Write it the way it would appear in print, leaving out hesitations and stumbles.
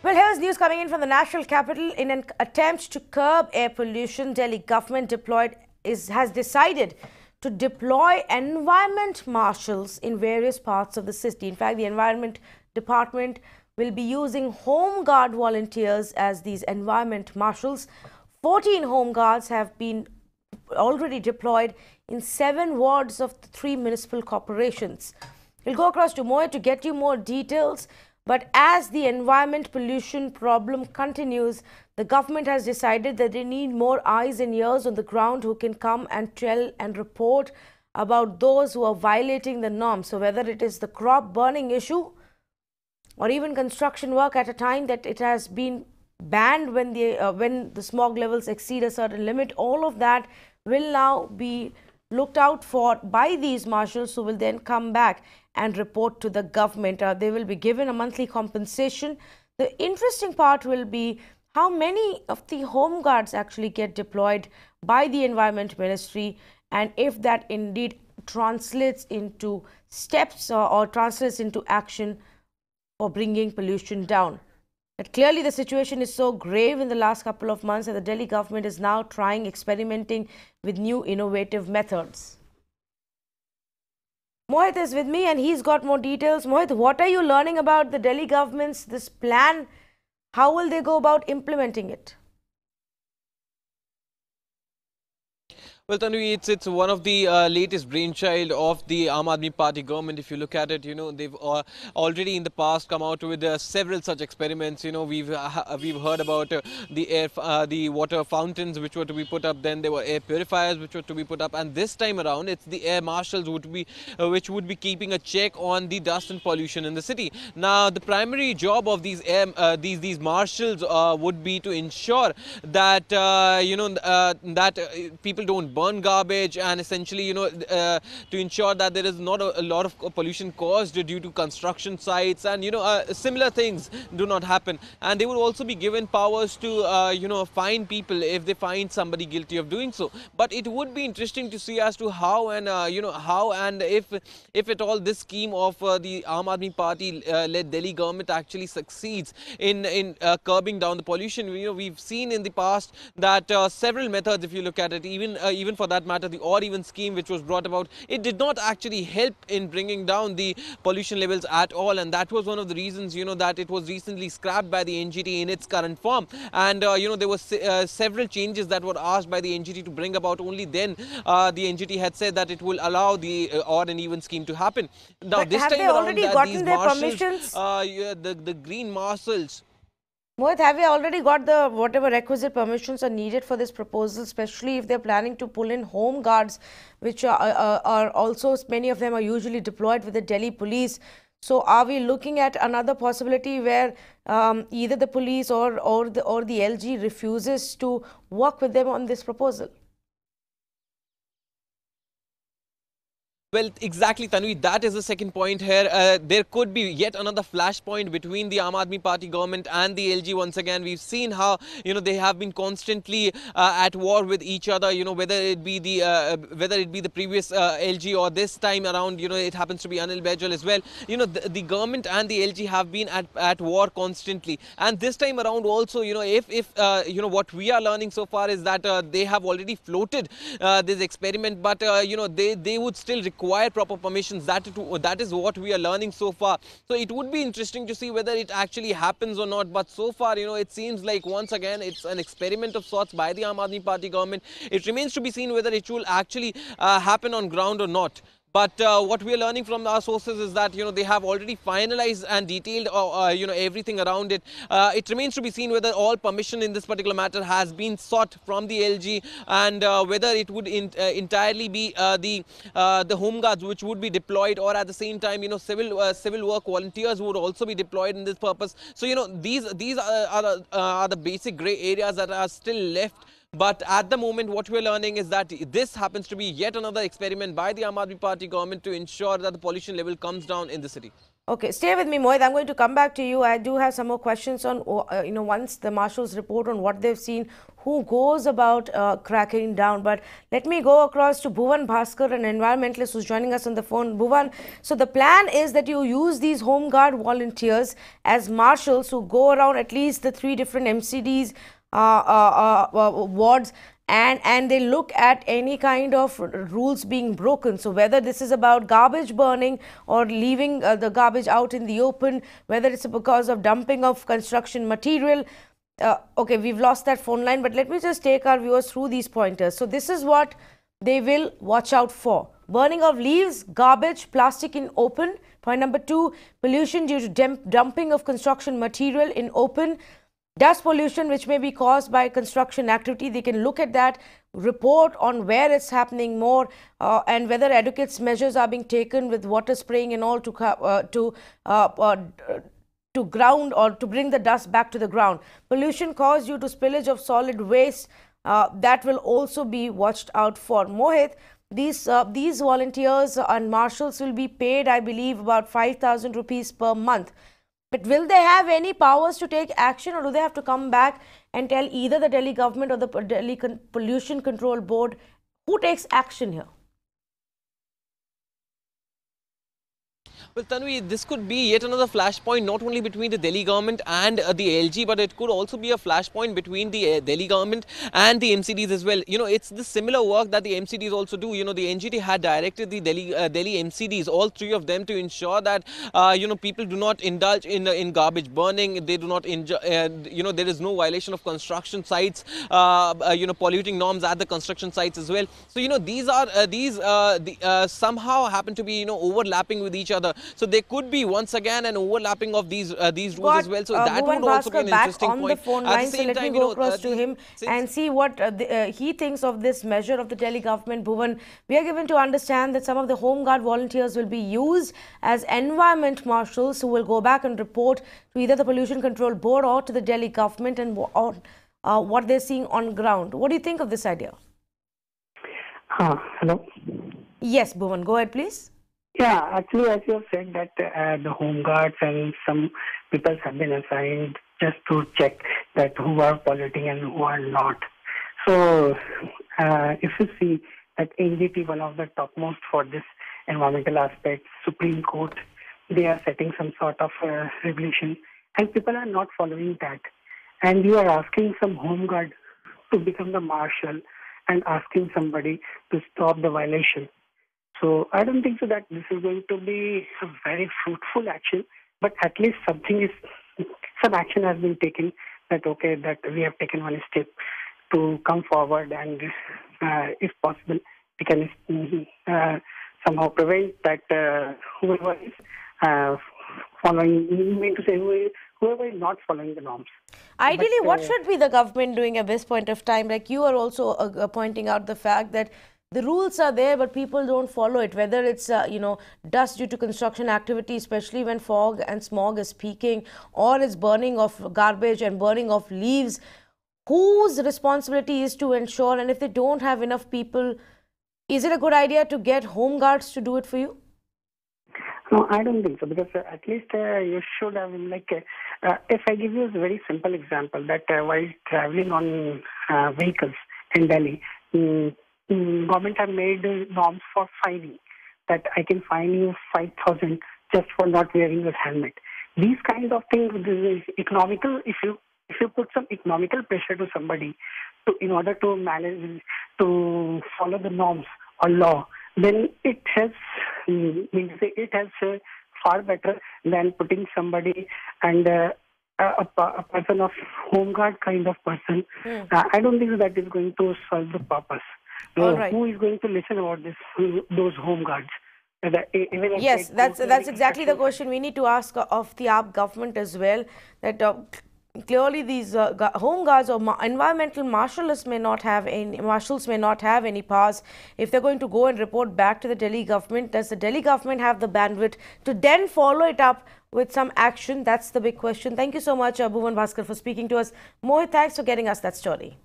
Well, here's news coming in from the national capital. In an attempt to curb air pollution, Delhi government has decided to deploy environment marshals in various parts of the city. In fact, the environment department will be using Homeguard volunteers as these environment marshals. 14 Homeguards have been already deployed in 7 wards of the 3 municipal corporations. We'll go across to Mohit to get you more details. But as the environment pollution problem continues, the government has decided that they need more eyes and ears on the ground who can come and tell and report about those who are violating the norms. So whether it is the crop burning issue or even construction work at a time that it has been banned when the smog levels exceed a certain limit, all of that will now be looked out for by these marshals, who will then come back and report to the government. They will be given a monthly compensation. The interesting part will be how many of the home guards actually get deployed by the Environment Ministry, and if that indeed translates into steps or translates into action for bringing pollution down. But clearly the situation is so grave in the last couple of months that the Delhi government is now experimenting with new innovative methods. Mohit is with me and he's got more details. Mohit, what are you learning about the Delhi government's this plan? How will they go about implementing it? Well, Tanvi, it's one of the latest brainchild of the Aam Aadmi Party government. If you look at it, they've already in the past come out with several such experiments. We've heard about the water fountains which were to be put up. Then there were air purifiers which were to be put up, and this time around it's the air marshals which would be keeping a check on the dust and pollution in the city. Now, the primary job of these these marshals would be to ensure that people don't burn garbage, and essentially to ensure that there is not a lot of pollution caused due to construction sites, and similar things do not happen. And they would also be given powers to fine people if they find somebody guilty of doing so. But it would be interesting to see as to how and if at all this scheme of the Aam Aadmi Party led Delhi government actually succeeds in curbing down the pollution. We've seen in the past that several methods, if you look at it, even for that matter, the odd even scheme which was brought about, it did not actually help in bringing down the pollution levels at all. And that was one of the reasons, that it was recently scrapped by the NGT in its current form. And, there were several changes that were asked by the NGT to bring about. Only then the NGT had said that it will allow the odd and even scheme to happen. Now, but this have time they already gotten their permissions? The green marshals. Mohit, have you already got the whatever requisite permissions are needed for this proposal, especially if they're planning to pull in home guards, which are also, many of them are usually deployed with the Delhi police? So are we looking at another possibility where either the police or the LG refuses to work with them on this proposal? Well, exactly, Tanvi, that is the second point here. There could be yet another flashpoint between the Aam Aadmi Party government and the LG once again. We've seen how, they have been constantly at war with each other, whether it be the previous LG or this time around, it happens to be Anil Baijal as well. The government and the LG have been at war constantly. And this time around also, if what we are learning so far is that they have already floated this experiment, but, they would still require proper permissions. That is what we are learning so far. So it would be interesting to see whether it actually happens or not. But so far, it seems like once again it's an experiment of sorts by the Aam Aadmi Party government. It remains to be seen whether it will actually happen on ground or not. But what we are learning from our sources is that, they have already finalized and detailed, everything around it. It remains to be seen whether all permission in this particular matter has been sought from the LG, and whether it would entirely be the home guards which would be deployed, or at the same time, civil work volunteers would also be deployed in this purpose. So, these are the basic grey areas that are still left. But at the moment, what we're learning is that this happens to be yet another experiment by the Aam Aadmi Party government to ensure that the pollution level comes down in the city. Okay, stay with me, Mohit. I'm going to come back to you. I do have some more questions on, once the marshals report on what they've seen, who goes about cracking down. But let me go across to Bhuvan Bhaskar, an environmentalist who's joining us on the phone. Bhuvan, so the plan is that you use these Home Guard volunteers as marshals who go around at least the 3 different MCDs, wards, and they look at any kind of rules being broken. So whether this is about garbage burning or leaving the garbage out in the open, whether it's because of dumping of construction material. Okay, we've lost that phone line, but let me just take our viewers through these pointers. So this is what they will watch out for: burning of leaves, garbage, plastic in open. Point number 2, pollution due to dumping of construction material in open. Dust pollution which may be caused by construction activity. They can look at that, report on where it's happening more, and whether adequate measures are being taken with water spraying and all to ground, or to bring the dust back to the ground. Pollution caused due to spillage of solid waste, that will also be watched out for. Mohit, these volunteers and marshals will be paid, I believe, about 5,000 rupees per month. But will they have any powers to take action, or do they have to come back and tell either the Delhi government or the Delhi Pollution Control Board who takes action here? Well, Tanvi, this could be yet another flashpoint, not only between the Delhi government and the LG, but it could also be a flashpoint between the Delhi government and the MCDs as well. It's the similar work that the MCDs also do. The NGT had directed the Delhi MCDs, all 3 of them, to ensure that, people do not indulge in garbage burning. They do not, there is no violation of construction sites, polluting norms at the construction sites as well. So, these somehow happen to be, overlapping with each other. So there could be once again an overlapping of these rules as well. So that would also be an interesting point. On the phone line, so let me go across to him and see what he thinks of this measure of the Delhi government. Bhuvan, we are given to understand that some of the Home Guard volunteers will be used as environment marshals who will go back and report to either the Pollution Control Board or to the Delhi government and what they're seeing on ground. What do you think of this idea? Hello. Yes, Bhuvan, go ahead, please. Yeah, actually, as you have said, that the Home Guards and some people have been assigned just to check that who are polluting and who are not. So, if you see that NGT, one of the topmost for this environmental aspect, Supreme Court, they are setting some sort of regulation, and people are not following that. And you are asking some Home Guard to become the marshal and asking somebody to stop the violation. So I don't think so that this is going to be a very fruitful action, but at least some action has been taken, that okay, that we have taken one step to come forward, and if possible, we can somehow prevent that whoever is following, whoever is not following the norms. Ideally, what should be the government doing at this point of time? Like you are also pointing out the fact that the rules are there, but people don't follow it, whether it's, dust due to construction activity, especially when fog and smog is peaking, or it's burning of garbage and burning of leaves. Whose responsibility is to ensure, and if they don't have enough people, is it a good idea to get Home Guards to do it for you? No, I don't think so, because at least you should have, if I give you a very simple example, that while traveling on vehicles in Delhi, government have made norms for fining, that I can fine you 5,000 just for not wearing your helmet. These kind of things, this is economical. If you put some economical pressure to somebody in order to manage, to follow the norms or law, then it has far better than putting somebody and a person of Home Guard kind of person. I don't think that is going to solve the purpose. Right. Who is going to listen about those Home Guards? Yes, that's exactly the question we need to ask of the government as well. That clearly these Home Guards or environmental marshals may not have any powers. If they're going to go and report back to the Delhi government, does the Delhi government have the bandwidth to then follow it up with some action? That's the big question. Thank you so much, Bhuvan Bhaskar, for speaking to us. Mohit, thanks for getting us that story.